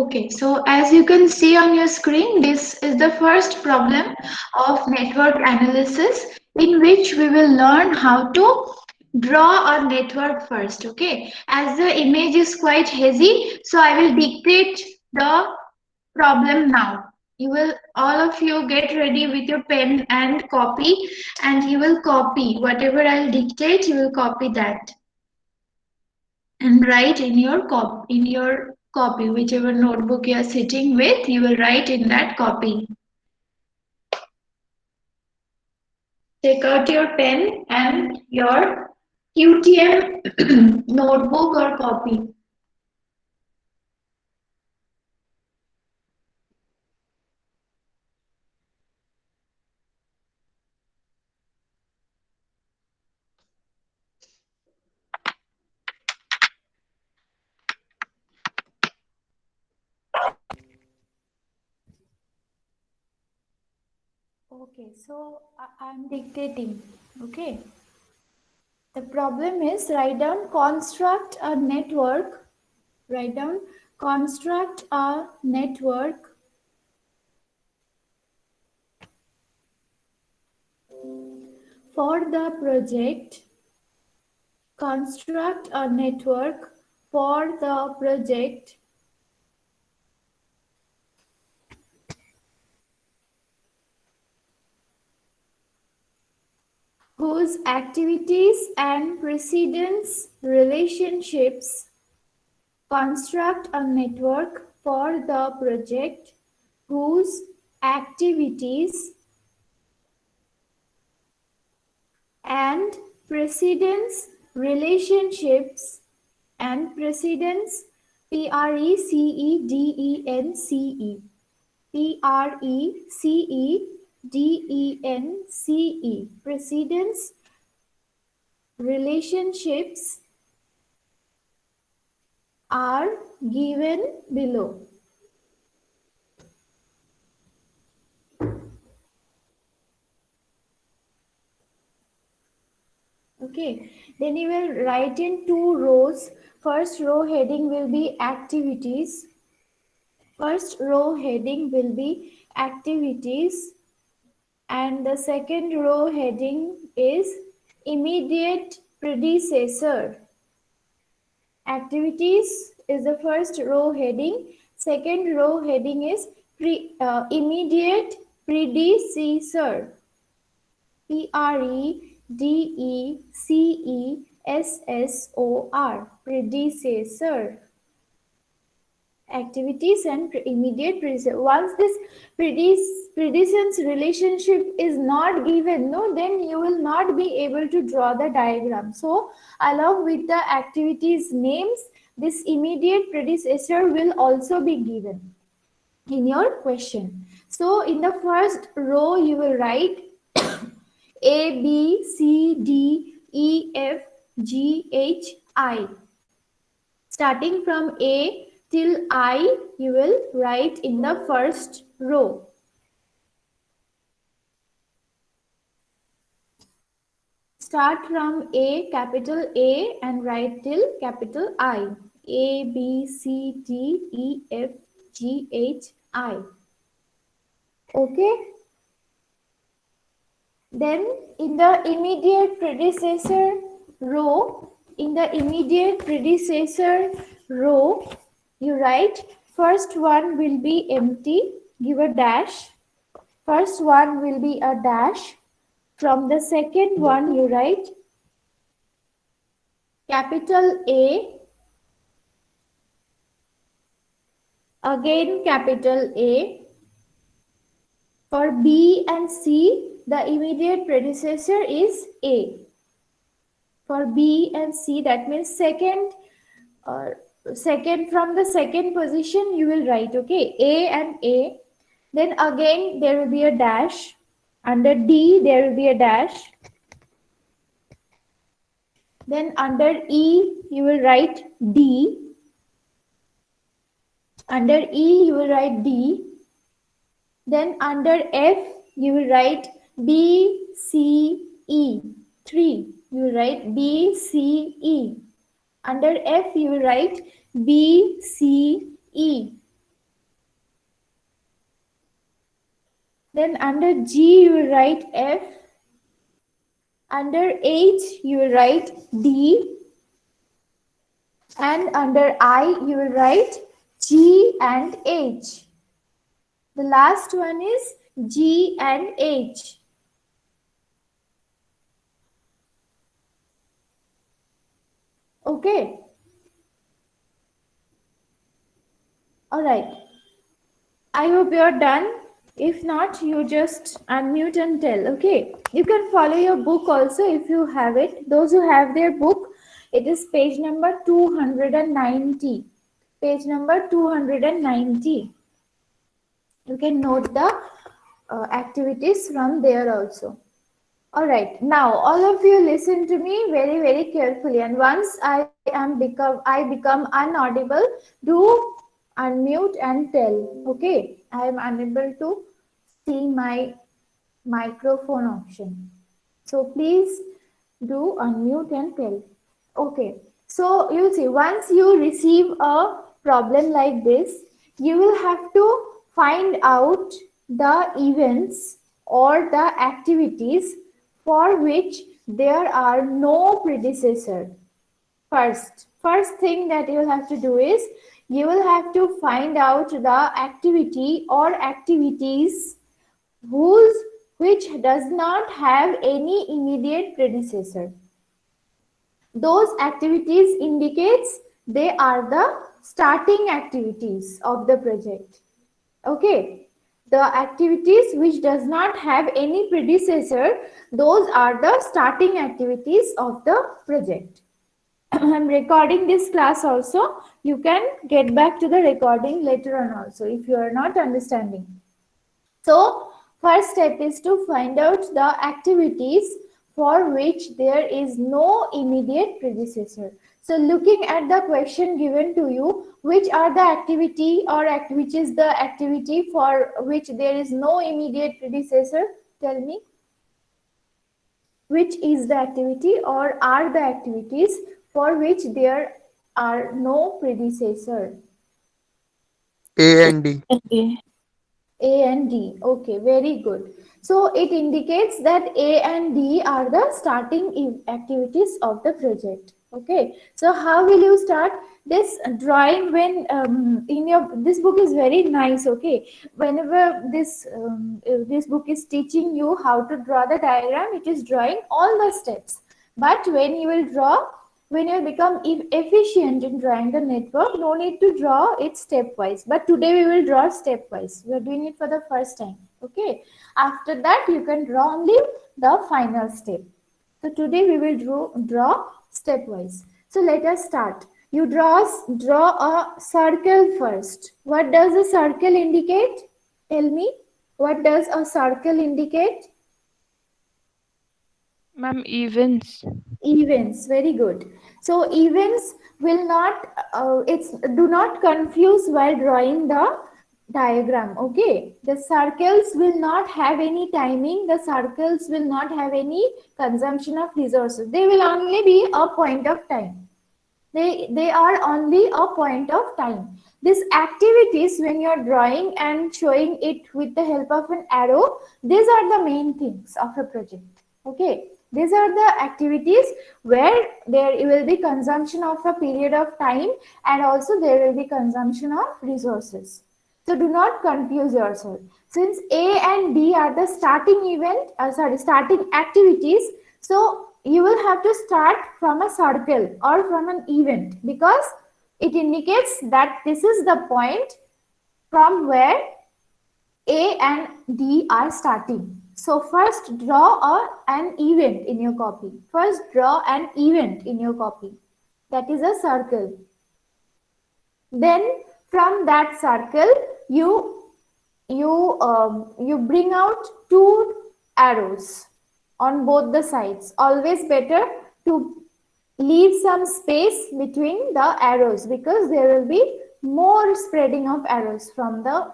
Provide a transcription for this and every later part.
Okay, so as you can see on your screen, this is the first problem of network analysis in which we will learn how to draw a network first. Okay, as the image is quite hazy, so I will dictate the problem now. You will, all of you, get ready with your pen and copy, and you will copy whatever I'll dictate. You will copy that and write in your copy, whichever notebook you are sitting with, you will write in that copy. Take out your pen and your QTM notebook or copy. Okay, so I'm dictating. Okay. The problem is write down construct a network. Write down construct a network for the project. Construct a network for the project whose activities and precedence relationships. Construct a network for the project whose activities and precedence relationships and precedence precedence precedence relationships are given below. Okay, then you will write in two rows. First row heading will be activities. First row heading will be activities, and the second row heading is immediate predecessor. Activities is the first row heading. Second row heading is immediate predecessor. Predecessor. Predecessor. Activities and immediate predecessor. Once this predecessor relationship is not given, no, then you will not be able to draw the diagram. So along with the activities names, this immediate predecessor will also be given in your question. So in the first row you will write A, B, C, D, E, F, G, H, I. Starting from A till I, you will write in the first row. Start from A, capital A, and write till capital I. A, B, C, D, E, F, G, H, I. Okay? Then in the immediate predecessor row, you write first one will be empty, give a dash. First one will be a dash. From the second one you write capital A, again capital A. For B and C, the immediate predecessor is A. For B and C, that means second from the second position you will write, okay, A and A. Then again there will be a dash. Under D there will be a dash. Then under E you will write D. Under E you will write D. Then under F you will write B, C, E. 3. You will write B, C, E. Under F you will write B, C, E. Then under G you will write F. Under H you will write D. And under I you will write G and H. The last one is G and H. Okay. All right. I hope you're done. If not, you just unmute and tell. Okay. You can follow your book also if you have it. Those who have their book, it is page number 290. Page number 290. You can note the activities from there also. All right. Now, all of you listen to me very, very carefully. And once I become inaudible, do unmute and tell. Okay. I am unable to see my microphone option. So please do unmute and tell. Okay. So you'll see once you receive a problem like this, you will have to find out the events or the activities for which there are no predecessor. First thing that you will have to do is you will have to find out the activity or activities which does not have any immediate predecessor. Those activities indicates they are the starting activities of the project. Okay. The activities which does not have any predecessor, those are the starting activities of the project. I'm recording this class also. You can get back to the recording later on also if you are not understanding. So first step is to find out the activities for which there is no immediate predecessor. So looking at the question given to you, which are the activity or which is the activity for which there is no immediate predecessor? Tell me. Which is the activity or are the activities for which there are no predecessor? A and D. A and D. Okay, very good. So it indicates that A and D are the starting activities of the project. Okay. So how will you start this drawing when this book is very nice. Okay. Whenever this book is teaching you how to draw the diagram, it is drawing all the steps. But when you will draw, when you become efficient in drawing the network, no need to draw it stepwise. But today we will draw stepwise. We are doing it for the first time. Okay. After that, you can draw only the final step. So today we will draw stepwise. So let us start. You draw a circle first. What does a circle indicate? Tell me. What does a circle indicate? Ma'am, events. Events, very good. So events will not do not confuse while drawing the diagram. Okay, the circles will not have any timing, the circles will not have any consumption of resources, they will only be a point of time. They are only a point of time. These activities, when you're drawing and showing it with the help of an arrow, these are the main things of a project. Okay, these are the activities where there will be consumption of a period of time and also there will be consumption of resources. So do not confuse yourself. Since A and D are the starting starting activities, so you will have to start from a circle or from an event because it indicates that this is the point from where A and D are starting. So first draw an event in your copy. First draw an event in your copy. That is a circle. Then from that circle, you bring out two arrows on both the sides. Always better to leave some space between the arrows because there will be more spreading of arrows from the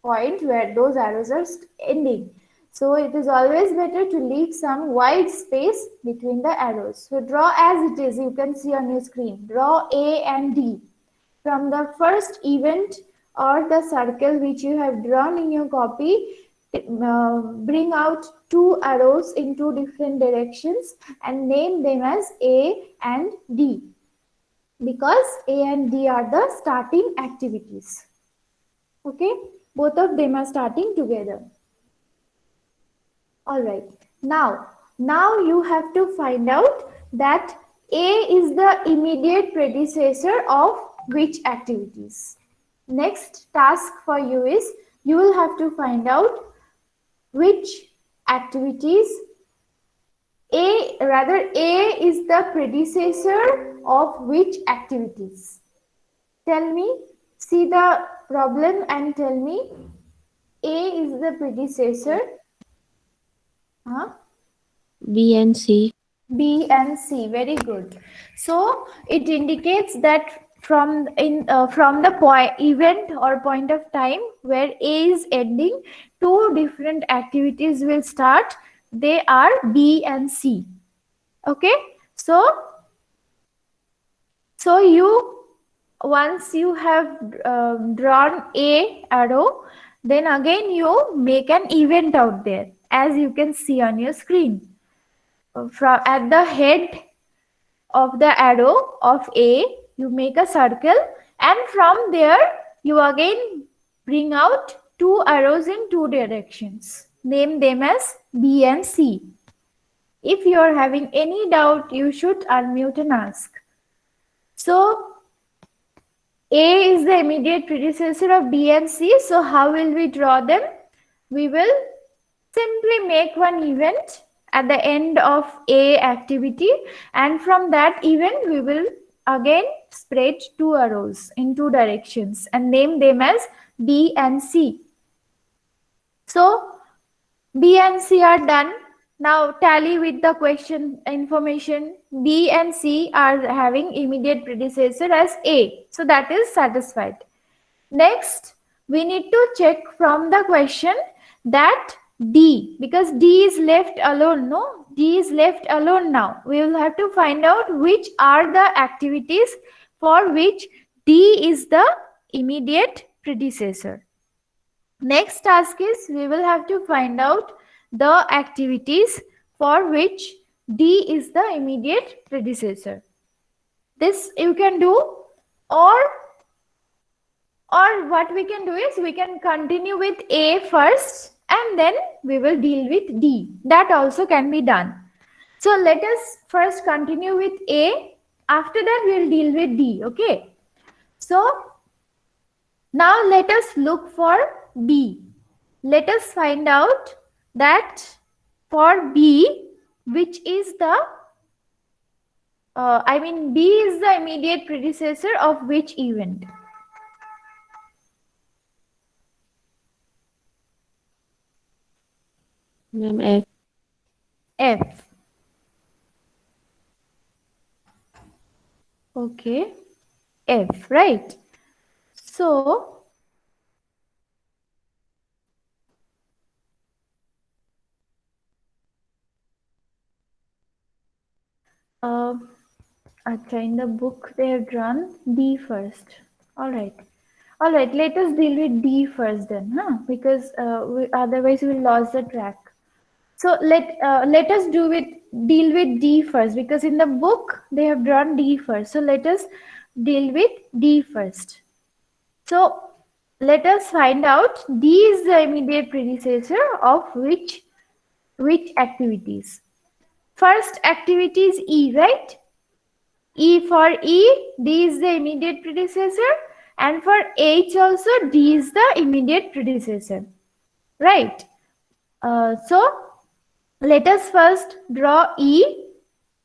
point where those arrows are ending. So it is always better to leave some wide space between the arrows. So draw as it is, you can see on your screen. Draw A and D. From the first event or the circle which you have drawn in your copy, bring out two arrows in two different directions and name them as A and D, because A and D are the starting activities. Okay, both of them are starting together. All right, now you have to find out that A is the immediate predecessor of which activities. Next task for you is you will have to find out which activities A is the predecessor of which activities. Tell me, see the problem and tell me A is the predecessor. Huh? B and C. B and C, very good. So it indicates that from the event or point of time where A is ending, two different activities will start. They are B and C. Okay, so you, once you have drawn A arrow, then again you make an event out there, as you can see on your screen. From at the head of the arrow of A, you make a circle, and from there you again bring out two arrows in two directions. Name them as B and C. If you are having any doubt, you should unmute and ask. So A is the immediate predecessor of B and C. So how will we draw them? We will simply make one event at the end of A activity, and from that event we will again spread two arrows in two directions and name them as B and C. So B and C are done. Now tally with the question information. B and C are having immediate predecessor as A. So that is satisfied. Next, we need to check from the question that D, because D is left alone, no? D is left alone now. We will have to find out which are the activities for which D is the immediate predecessor. Next task is we will have to find out the activities for which D is the immediate predecessor. This you can do, or what we can do is we can continue with A first and then we will deal with D. That also can be done. So let us first continue with A. After that we will deal with D. Okay. So now let us look for B. Let us find out that for B, which is the B is the immediate predecessor of which event? F. F. Okay. F, right? So in the book they have drawn D first. All right, let us deal with D first then, because otherwise we will lose the track. So let us deal with D first, because in the book they have drawn D first. So let us deal with D first. So let us find out D is the immediate predecessor of which activities. First activity is E, right? E, for E, D is the immediate predecessor, and for H also D is the immediate predecessor, right? So let us first draw E,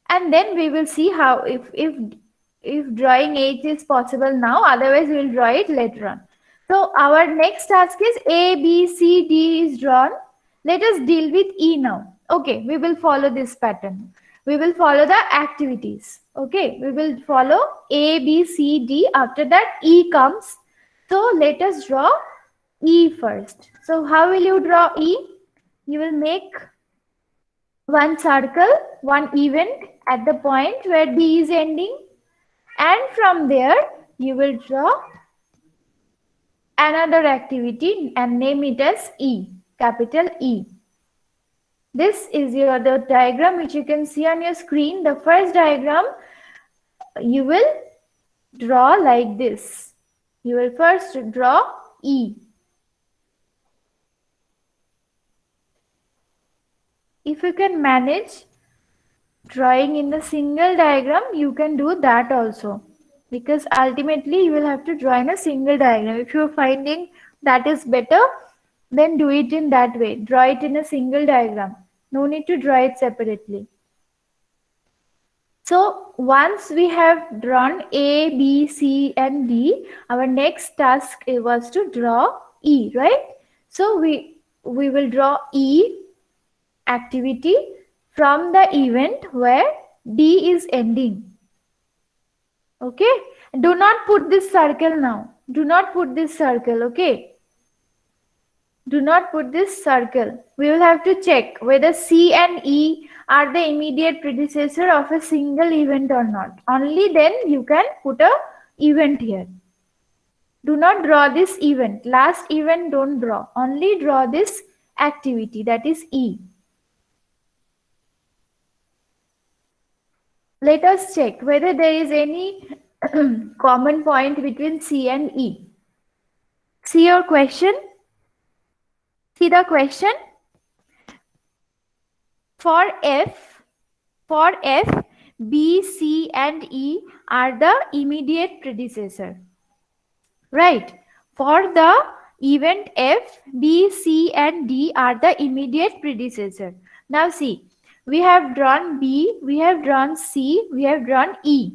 and then we will see how if drawing H is possible now. Otherwise, we will draw it later on. So our next task is A, B, C, D is drawn. Let us deal with E now. Okay, we will follow this pattern. We will follow the activities. Okay, we will follow A, B, C, D. After that, E comes. So let us draw E first. So how will you draw E? You will make one circle, one event at the point where D is ending, and from there you will draw another activity and name it as E. capital E. This is the diagram which you can see on your screen. The first diagram you will draw like this. You will first draw E. If you can manage drawing in the single diagram, you can do that also, because ultimately you will have to draw in a single diagram. If you are finding that is better, then do it in that way. Draw it in a single diagram. No need to draw it separately. So once we have drawn A, B, C and D, our next task was to draw E, right? So we will draw E activity from the event where D is ending. Okay? Do not put this circle now. Do not put this circle, okay? Do not put this circle. We will have to check whether C and E are the immediate predecessor of a single event or not. Only then you can put a event here. Do not draw this event. Last event don't draw. Only draw this activity, that is E. Let us check whether there is any common point between C and E. See your question. See the question. For F, B, C and E are the immediate predecessor. Right. For the event F, B, C and D are the immediate predecessor. Now see, we have drawn B, we have drawn C, we have drawn E.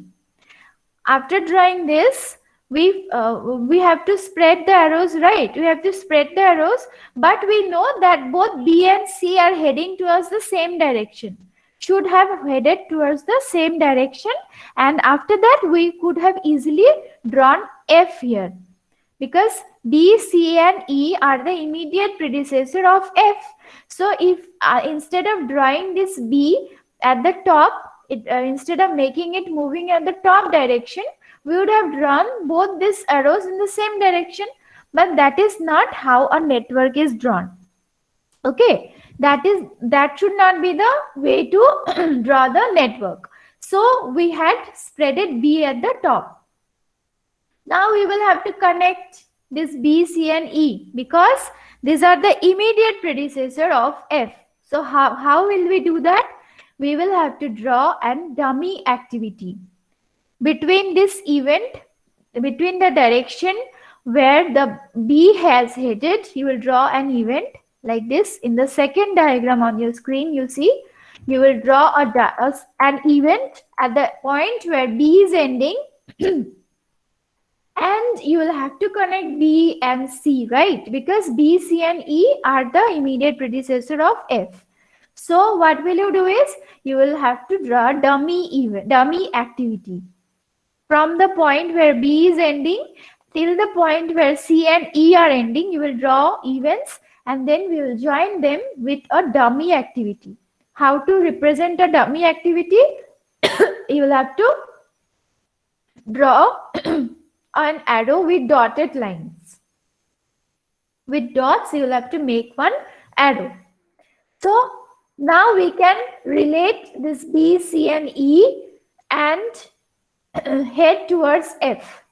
After drawing this, we have to spread the arrows, right? We have to spread the arrows, but we know that both B and C are heading towards the same direction. Should have headed towards the same direction, and after that we could have easily drawn F here, because B, C and E are the immediate predecessor of F. So if instead of drawing this B at the top, instead of making it moving at the top direction, we would have drawn both these arrows in the same direction, but that is not how a network is drawn. Okay, that should not be the way to draw the network. So we had spreaded B at the top. Now we will have to connect this B, C and E, because these are the immediate predecessor of F. So how will we do that? We will have to draw a dummy activity. Between this event, between the direction where the B has headed, you will draw an event like this. In the second diagram on your screen, you see, you will draw an event at the point where B is ending and you will have to connect B and C, right? Because B, C and E are the immediate predecessor of F. So what will you do is, you will have to draw dummy activity. From the point where B is ending till the point where C and E are ending, you will draw events and then we will join them with a dummy activity. How to represent a dummy activity? You will have to draw an arrow with dotted lines. With dots, you will have to make one arrow. So now we can relate this B, C and E and head towards F,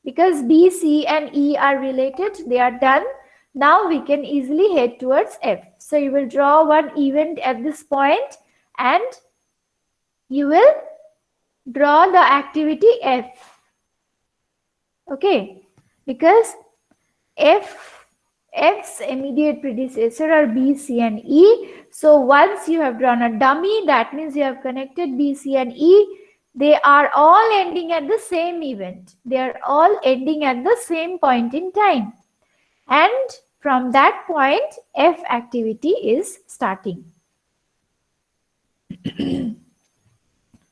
because B, C and E are related, they are done. Now we can easily head towards F. So you will draw one event at this point and you will draw the activity F. Okay, because F's immediate predecessor are B, C and E. So once you have drawn a dummy, that means you have connected B, C and E. They are all ending at the same event. They are all ending at the same point in time. And from that point, F activity is starting.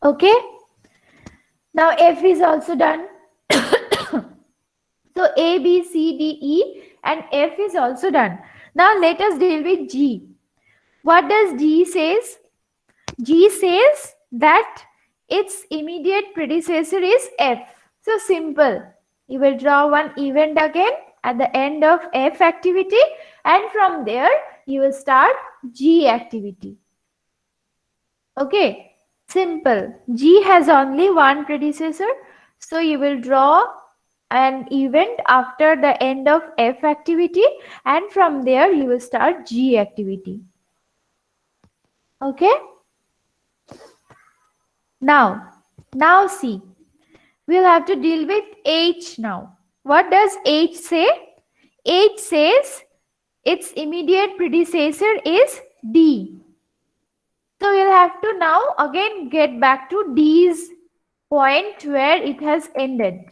Okay. Now F is also done. So A, B, C, D, E and F is also done. Now let us deal with G. What does G says? G says that its immediate predecessor is F. So simple. You will draw one event again at the end of F activity, and from there you will start G activity. Okay, simple. G has only one predecessor, so you will draw an event after the end of F activity, and from there you will start G activity. Okay. Now see, we'll have to deal with H now. What does H say? H says its immediate predecessor is D. So we'll have to now again get back to D's point where it has ended.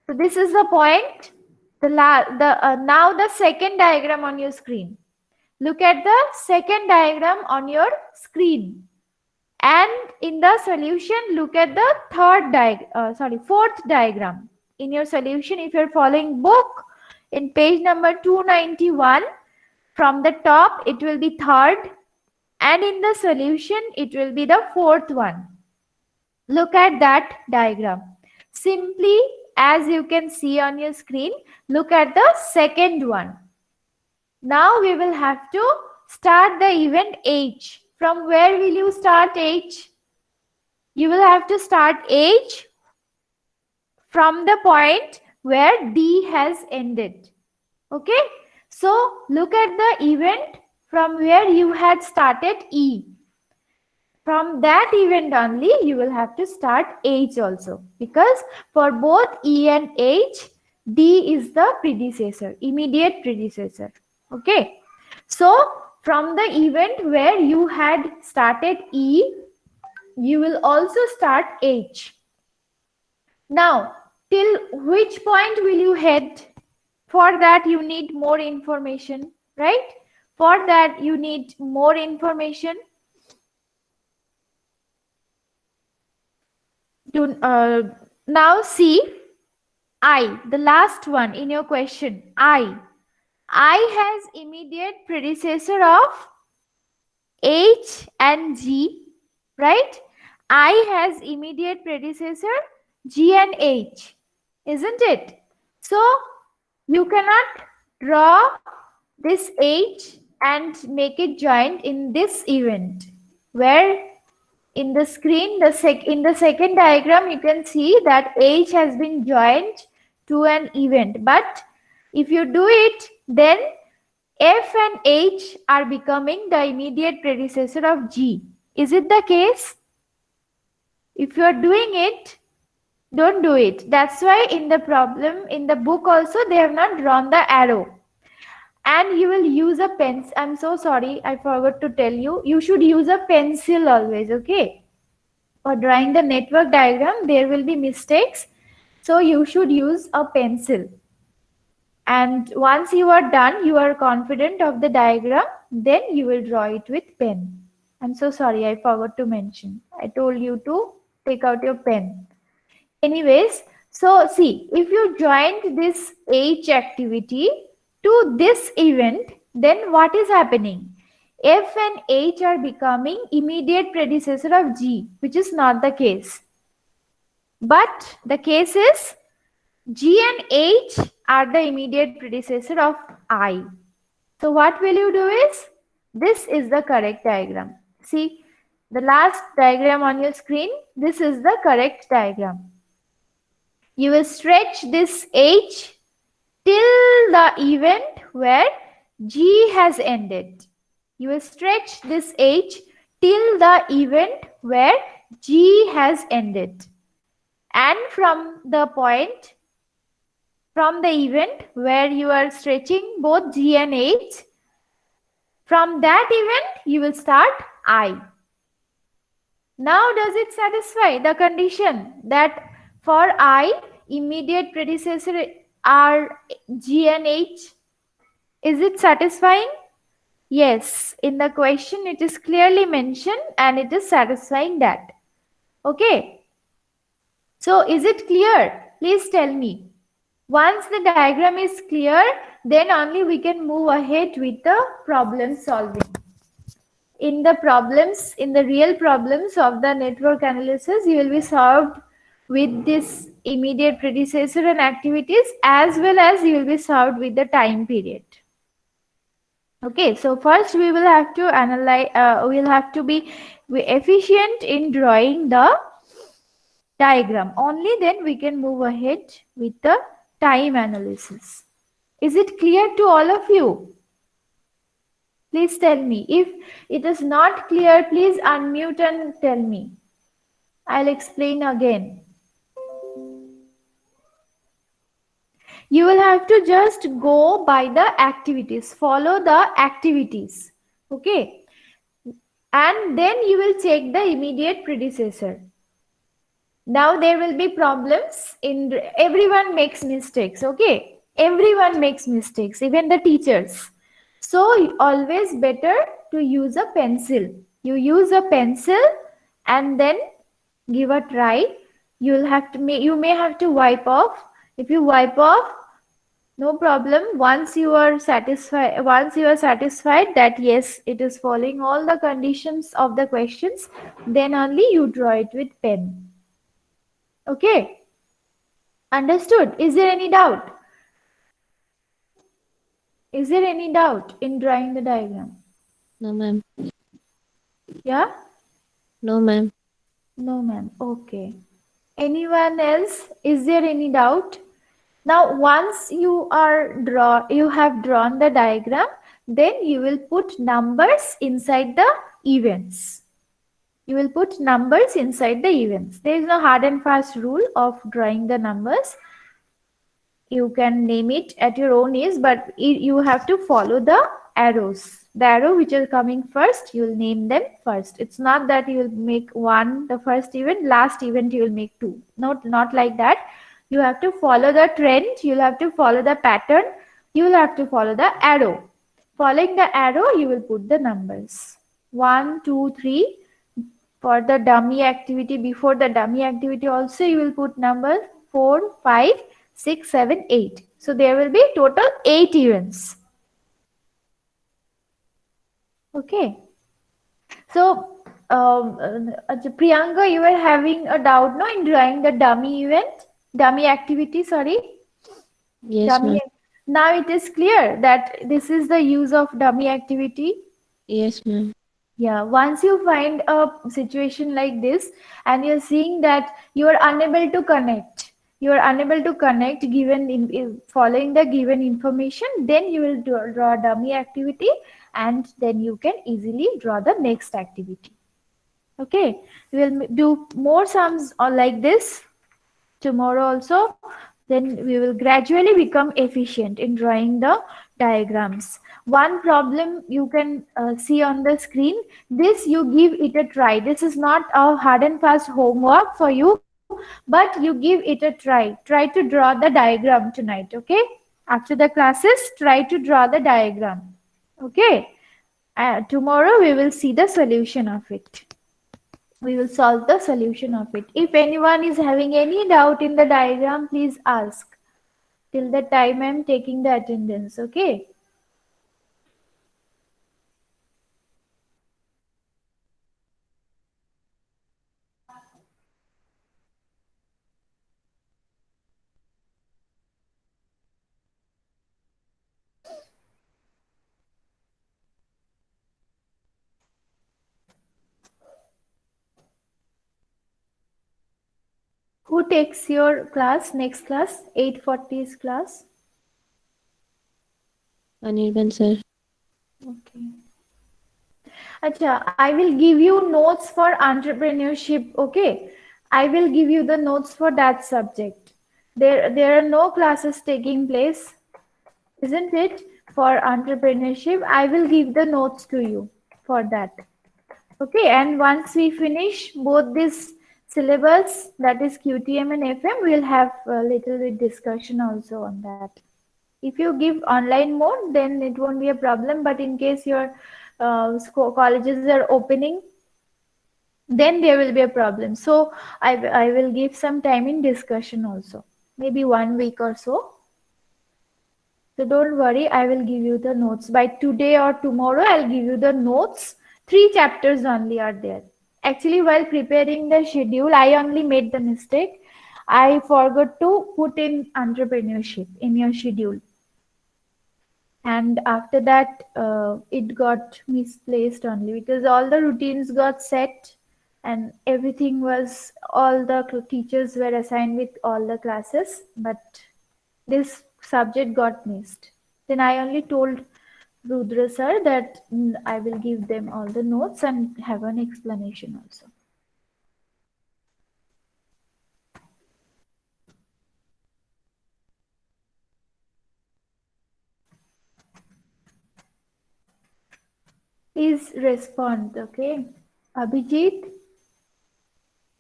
So this is the point. Now the second diagram on your screen. Look at the second diagram on your screen. And in the solution, look at the fourth diagram. In your solution, if you're following book, in page number 291, from the top, it will be third. And in the solution, it will be the fourth one. Look at that diagram. Simply, as you can see on your screen, look at the second one. Now we will have to start the event H. From where will you start H? You will have to start H from the point where D has ended. Okay? So look at the event from where you had started E. From that event only, you will have to start H also. Because for both E and H, D is the predecessor, immediate predecessor. Okay? So from the event where you had started E, you will also start H. Now, till which point will you head? For that, you need more information, right? For that, you need more information. Now see, I, the last one in your question, I has immediate predecessor of H and G, right? I has immediate predecessor G and H, isn't it? So you cannot draw this H and make it joint in this event, where in the screen, in the second diagram, you can see that H has been joined to an event. But if you do it, then F and H are becoming the immediate predecessor of G. Is it the case? If you are doing it, don't do it. That's why in the problem, in the book also, they have not drawn the arrow. And you will use a pencil. I'm so sorry, I forgot to tell you. You should use a pencil always, okay? For drawing the network diagram, there will be mistakes. So you should use a pencil. And once you are done, you are confident of the diagram, then you will draw it with pen. I'm so sorry, I forgot to mention. I told you to take out your pen. Anyways, so see, if you joined this H activity to this event, then what is happening? F and H are becoming immediate predecessor of G, which is not the case. But the case is G and H are the immediate predecessor of I. So what will you do is, this is the correct diagram. See, the last diagram on your screen, this is the correct diagram. You will stretch this H till the event where G has ended. You will stretch this H till the event where G has ended. And from the point, from the event where you are stretching both G and H, from that event, you will start I. Now, does it satisfy the condition that for I, immediate predecessor are G and H? Is it satisfying? Yes, in the question it is clearly mentioned and it is satisfying that. Okay. So is it clear? Please tell me. Once the diagram is clear, then only we can move ahead with the problem solving. In the problems, in the real problems of the network analysis, you will be solved with this immediate predecessor and activities, as well as you will be served with the time period. Okay, so first we will have to analyze, we'll have to be efficient in drawing the diagram. Only then we can move ahead with the time analysis. Is it clear to all of you? Please tell me. If it is not clear, please unmute and tell me. I'll explain again. You will have to just go by the activities, follow the activities. Okay. And then you will check the immediate predecessor. Now there will be problems in everyone makes mistakes. Okay. Everyone makes mistakes, even the teachers. So always better to use a pencil. You use a pencil and then give a try. You may have to wipe off. If you wipe off, no problem. Once you are satisfied that yes, it is following all the conditions of the questions, then only you draw it with pen. Okay. Understood? Is there any doubt? Is there any doubt in drawing the diagram? No, ma'am. Yeah? No, ma'am. No, ma'am. Okay. Anyone else? Is there any doubt? Now, once you have drawn the diagram, then you will put numbers inside the events. You will put numbers inside the events. There is no hard and fast rule of drawing the numbers. You can name it at your own ease, but you have to follow the arrows. The arrow which are coming first, you will name them first. It's not that you will make one, the first event, last event you will make two. Not like that. You have to follow the trend. You'll have to follow the pattern. You will have to follow the arrow. Following the arrow, you will put the numbers. 1, 2, 3. For the dummy activity, before the dummy activity also, you will put numbers 4, 5, 6, 7, 8. So there will be total 8 events. Okay. So, Priyanka, you were having a doubt, no, in drawing the dummy activity, sorry? Yes, ma'am. Now it is clear that this is the use of dummy activity. Yes, ma'am. Yeah, once you find a situation like this and you're seeing that you are unable to connect, given following the given information, then you will draw a dummy activity and then you can easily draw the next activity. Okay, we will do more sums like this tomorrow also. Then we will gradually become efficient in drawing the diagrams. One problem you can see on the screen, this you give it a try. This is not a hard and fast homework for you, but you give it a try. Try to draw the diagram tonight, okay? After the classes, try to draw the diagram, okay? Tomorrow we will see the solution of it. We will solve the solution of it. If anyone is having any doubt in the diagram, please ask. Till the time I am taking the attendance, okay? Who takes your class, next class, 840's class? Anirban, sir. Okay. Acha, I will give you notes for entrepreneurship, okay? I will give you the notes for that subject. There are no classes taking place, isn't it? For entrepreneurship, I will give the notes to you for that. Okay, and once we finish both this syllabus, that is QTM and FM, we'll have a little bit discussion also on that. If you give online mode, then it won't be a problem. But in case your colleges are opening, then there will be a problem. So I will give some time in discussion also, maybe 1 week or so. So don't worry, I will give you the notes. By today or tomorrow, I'll give you the notes. 3 chapters only are there. Actually, while preparing the schedule, I only made the mistake. I forgot to put in entrepreneurship in your schedule. And after that, it got misplaced only because all the routines got set and everything was, all the teachers were assigned with all the classes, but this subject got missed. Then I only told Rudra sir that I will give them all the notes and have an explanation also. Please respond, okay? Abhijit,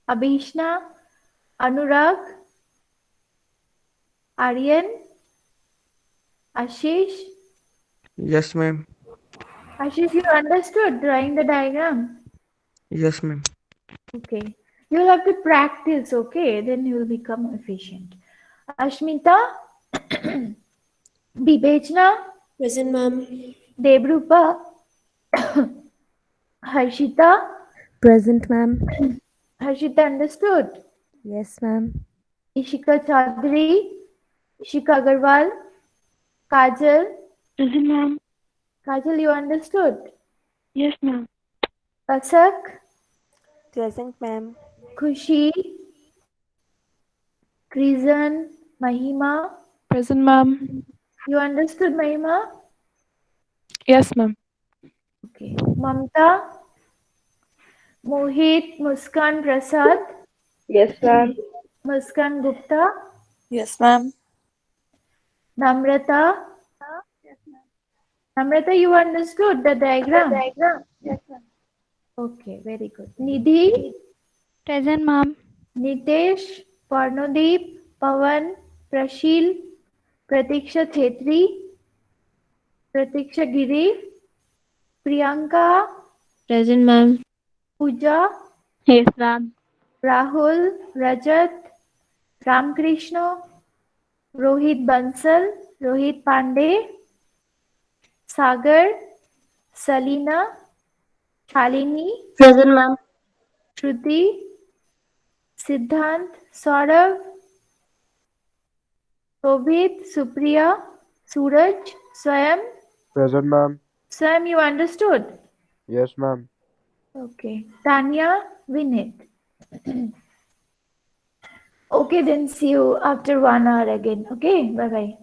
Abhishna, Anurag, Aryan, Ashish. Yes, ma'am. Ashish, you understood drawing the diagram? Yes, ma'am. Okay. You'll have to practice, okay? Then you'll become efficient. Ashmita, Bibechna, Present, ma'am. Debrupa, Harshita. Present, ma'am. Harshita understood. Yes, ma'am. Ishika Chaudhary, Ishika Agarwal, Kajal. Present, ma'am. Kajal, you understood. Yes, ma'am. Kasak, Present, ma'am. Khushi, Krizan, Mahima. Present, ma'am. You understood, Mahima? Yes, ma'am. Okay. Mamta, Mohit, Muskan Prasad, Yes, ma'am. Muskan Gupta, Yes, ma'am. Namrata. Namrata, you understood the diagram? Yes, ma'am. Okay, very good. Nidhi, Present, ma'am. Nitesh, Parnodeep, Pavan, Prashil, Pratiksha Chetri, Pratiksha Giri, Priyanka, Present, ma'am. Pooja, Yes, ma'am. Rahul, Rajat, Ramkrishna, Rohit Bansal, Rohit Pandey, Sagar, Salina, Shalini, Present, ma'am. Shruti, Siddhant, Saurav, Shobhit, Supriya, Suraj, Swayam. Present, ma'am. Swayam, you understood? Yes, ma'am. Okay. Tanya, Vinit. Okay, then see you after 1 hour again. Okay, bye bye.